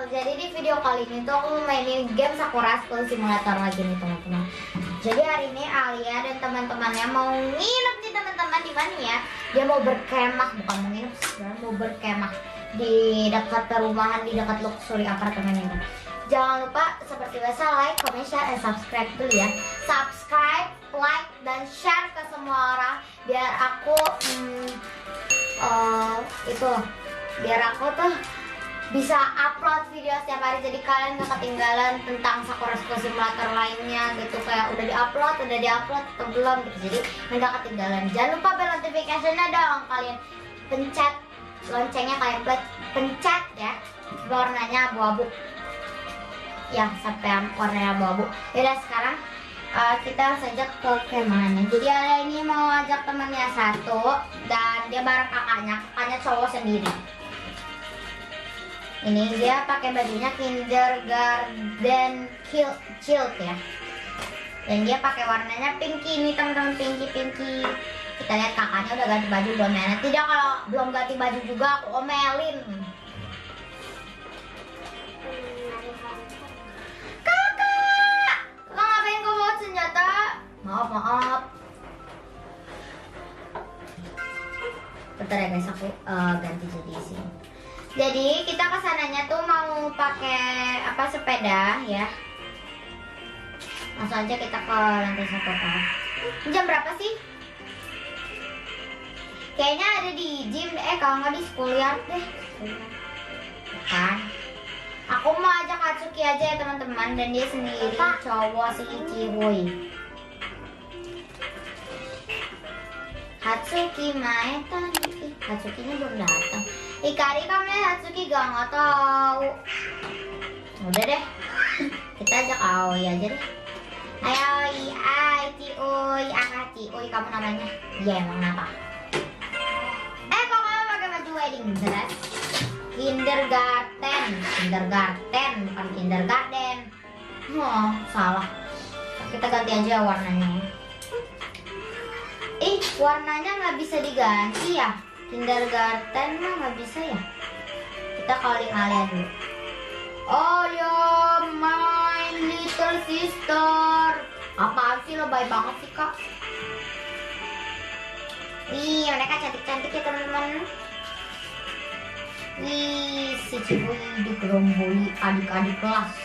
Jadi di video kali ini tuh aku mau mainin game Sakura School Simulator lagi nih teman-teman. Jadi hari ini Alia dan teman-temannya mau nginep nih teman-teman. Di mana ya? Dia mau berkemah, bukan mau nginep, sebenarnya mau berkemah di dekat perumahan, di dekat luxury apartemen ini. Jangan lupa seperti biasa like, comment, share, and subscribe dulu ya. Subscribe, like, dan share ke semua orang biar aku biar aku tuh bisa upload video setiap hari, jadi kalian gak ketinggalan tentang Sakura School Simulator lainnya gitu, kayak udah diupload atau belum gitu, jadi gak ketinggalan. Jangan lupa bell notification-nya dong, kalian pencet loncengnya, kalian pencet ya, warnanya abu-abu ya, sampai warnanya abu-abu. Yaudah sekarang kita saja ke kemahnya. Jadi Alia ini mau ajak temannya satu dan dia bareng kakaknya cowok sendiri. Ini dia pakai bajunya kindergarten child ya. Dan dia pakai warnanya pinky ini teman-teman, pinky. Kita lihat kakaknya udah ganti baju belum ya? Tidak, kalau belum ganti baju juga aku omelin. Kakak, lo ngapain kau bawa senjata? Maaf. Bentar ya guys, aku ganti jadi sini. Jadi kita kesananya tuh mau pakai sepeda ya. Langsung aja kita ke lantai 1 Jam berapa sih? Kayaknya ada di gym kalau nggak di schoolyard deh. Bukan. Aku mau ajak Hatsuki aja ya teman-teman, dan dia sendiri cowok si Ichihui. Hatsuki main tadi. Hatsukinya belum datang. Ikari kamu ya Hatsuki gak tahu. Udah deh, kita ajak Aoi aja deh. Aoi, Ciuy, Ciuy kamu namanya. Iya emang kenapa? Kok kamu pakai baju wedding dress? Kindergarten, bukan kindergarten. Oh, salah. Kita ganti aja warnanya. Warnanya nggak bisa diganti ya? Kindergarten mah nggak bisa ya? Kita calling Alia dulu. Oh ya, my little sister. Apaan sih, lo baik banget sih kak. Ih, mereka cantik-cantik ya teman-teman. Ih, si Cibuy digeromboli adik-adik kelas.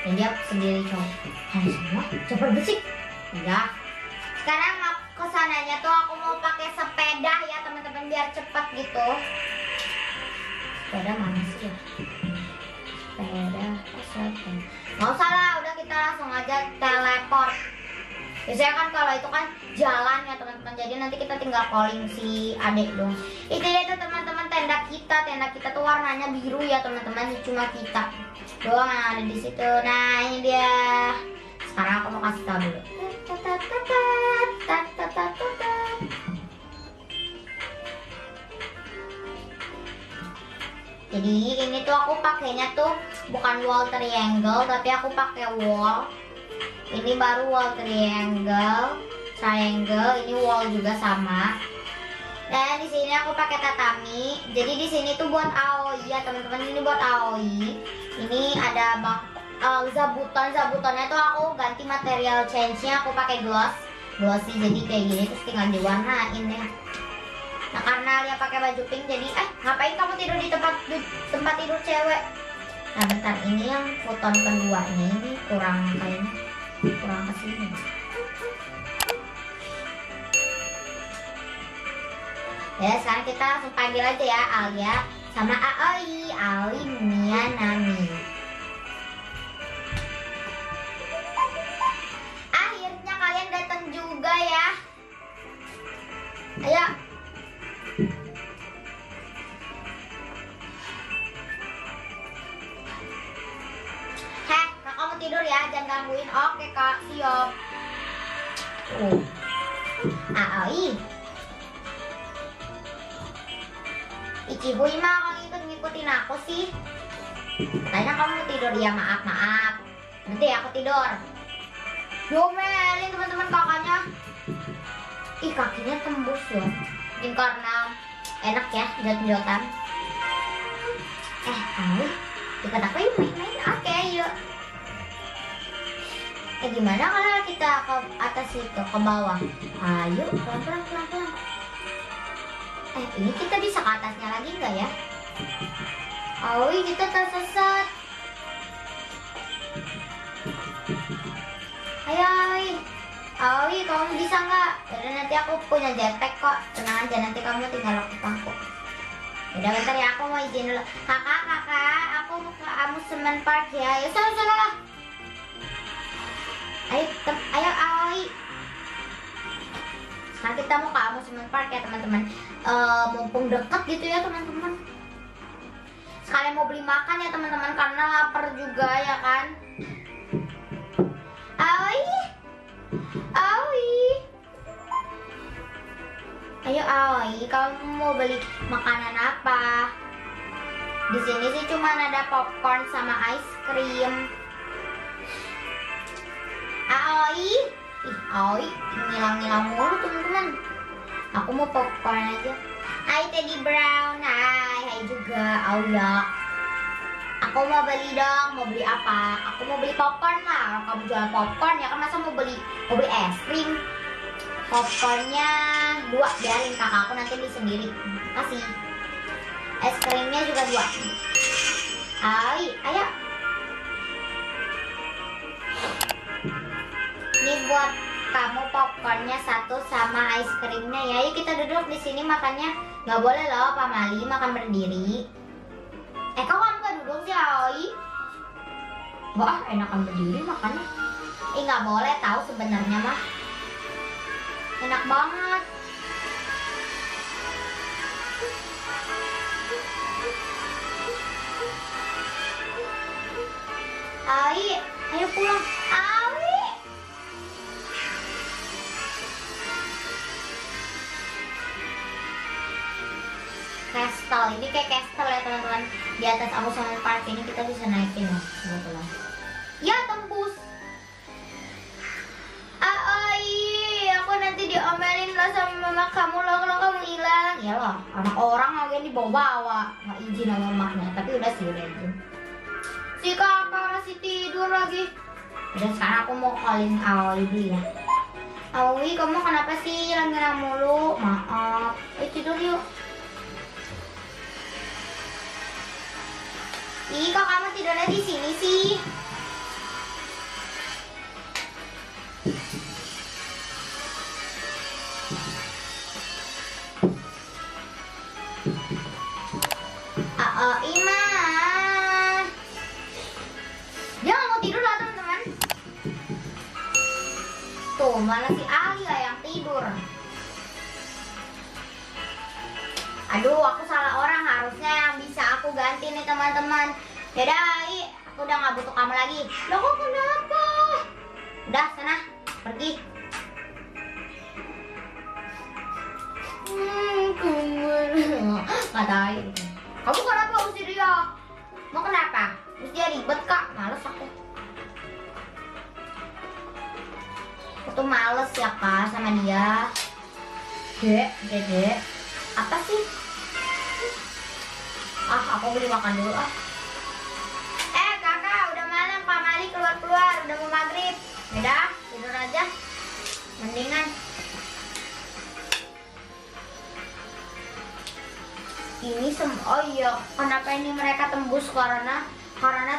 Dan dia sendiri cowok. Hai semua, cepet bersih. Udah. Sekarang kesananya tuh aku mau pakai sepeda ya teman-teman, biar cepat gitu. Sepeda mana sih ya? Sepeda. Nggak usah lah, udah kita langsung aja teleport. Biasanya kan kalau itu kan jalan ya teman-teman, jadi nanti kita tinggal calling si adik dong. Itu dia tuh teman-teman, tenda kita tuh warnanya biru ya teman-teman, cuma kita doang yang ada di situ. Nah ini dia. Sekarang aku mau kasih tahu dulu. Jadi ini tuh aku pakainya tuh bukan wall triangle, tapi aku pakai wall. Ini baru wall triangle, ini wall juga sama. Dan di sini aku pakai tatami. Jadi di sini tuh buat Aoi ya teman-teman, ini buat Aoi. Ini ada zabutannya tuh aku ganti material change-nya, aku pakai glossy jadi kayak gini, terus tinggal diwarnain ya. Nah karena dia pakai baju pink, jadi ngapain kamu tidur di tempat tidur cewek? Nah bentar, ini yang futon keduanya ini kurang kesini. Ya sekarang kita langsung panggil aja ya Alia sama Aoi Miyanami. Akhirnya kalian datang juga ya. Ayo. Kakak mau tidur ya, jangan gangguin. Oke kak, siap. Aoi. Ichibuy mah kalau ngikutin aku sih. Katanya kamu mau tidur, ya maaf. Nanti aku tidur. Domelin teman-teman kakaknya. Kakinya tembus loh. Mungkin karena enak ya jot-jotan. Awi, dekat aku yuk main-main. Oke, yuk. Gimana kalau kita ke atas itu, ke bawah? Ayo, pelan-pelan. Ini kita bisa ke atasnya lagi nggak ya? Awi, kita tersesat. Ayo, Awi, kamu bisa nggak? Udah, nanti aku punya jetpack kok. Tenang aja, nanti kamu tinggal lakukan aku. Udah bentar ya, aku mau izin dulu. Kakak, aku mau ke amusement park ya. Ayo, sana lah. Ayo, Awi. Sekarang kita mau ke amusement park ya teman-teman. Mumpung dekat gitu ya teman-teman. Sekalian mau beli makan ya teman-teman, karena lapar juga ya kan. Awi. Ayo Awi, kamu mau beli makanan apa? Di sini sih cuma ada popcorn sama ice cream. Awi, ngilang mulu teman-teman. Aku mau popcorn aja. Hai Teddy Brown, hai juga Aulia. Aku mau beli dong, mau beli apa? Aku mau beli popcorn lah. Kalau kamu jual popcorn ya kan, masa mau beli es krim? Popcornnya 2, biarin kakak aku nanti beli sendiri. Kasih. Es krimnya juga 2. Ayo. Ini buat kamu popcornnya 1 sama es krimnya ya. Yuk kita duduk di sini makannya. Nggak boleh loh Pak Mali makan berdiri. Kok kamu nggak duduk sih Aoi? Wah, enakan berdiri makannya. Nggak boleh tahu sebenarnya mah. Enak banget. Ayo pulang. Awi. Castle, ini kayak castle ya teman-teman. Di atas amusement park ini kita bisa naikin ya, kebetulan. Ya tembus. Aku nanti diomelin lah sama mama kamu loh kalau kamu hilang. Ya loh, anak orang lagi dibawa-bawa, nggak izin sama mamanya. Tapi udah izin. Si kakak masih tidur lagi. Udah, sekarang aku mau callin Awi dulu ya. Awi, kamu kenapa sih ngilang mulu? Maaf. Tidur yuk. Kok kamu tidurnya di sini sih? Ima. Dia nggak mau tidur lah teman-teman. Tuh, mana si Alia yang tidur. Aduh, aku salah orang. Harusnya yang bisa aku ganti nih teman-teman. Yaudah, aku udah nggak butuh kamu lagi. Loh, kok kenapa? Udah, sana, pergi. Nggak tahu. Kamu kenapa mesti dia? Mau kenapa? Mesti dia ribet kak? Males aku. Aku tuh males ya kak sama dia. Dek. Apa sih? Aku beli makan dulu kakak, udah malam, Pak Mali keluar, udah mau maghrib. Udah, tidur aja. Mendingan. Ini kenapa ini mereka tembus karena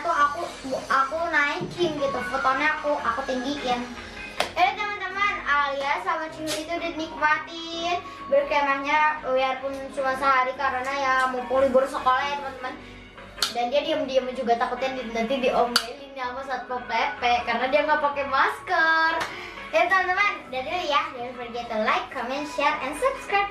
tuh aku naikin gitu fotonya, aku tinggiin. Teman-teman, alias sama Cihuli itu udah nikmatin berkemahnya biarpun cuma sehari karena ya mumpung libur sekolah ya teman-teman. Dan dia diam-diam juga takutnya nanti diomelin sama Satpol PP karena dia nggak pakai masker. Ya teman-teman, udah dulu ya. Jangan forget to like, comment, share, and subscribe.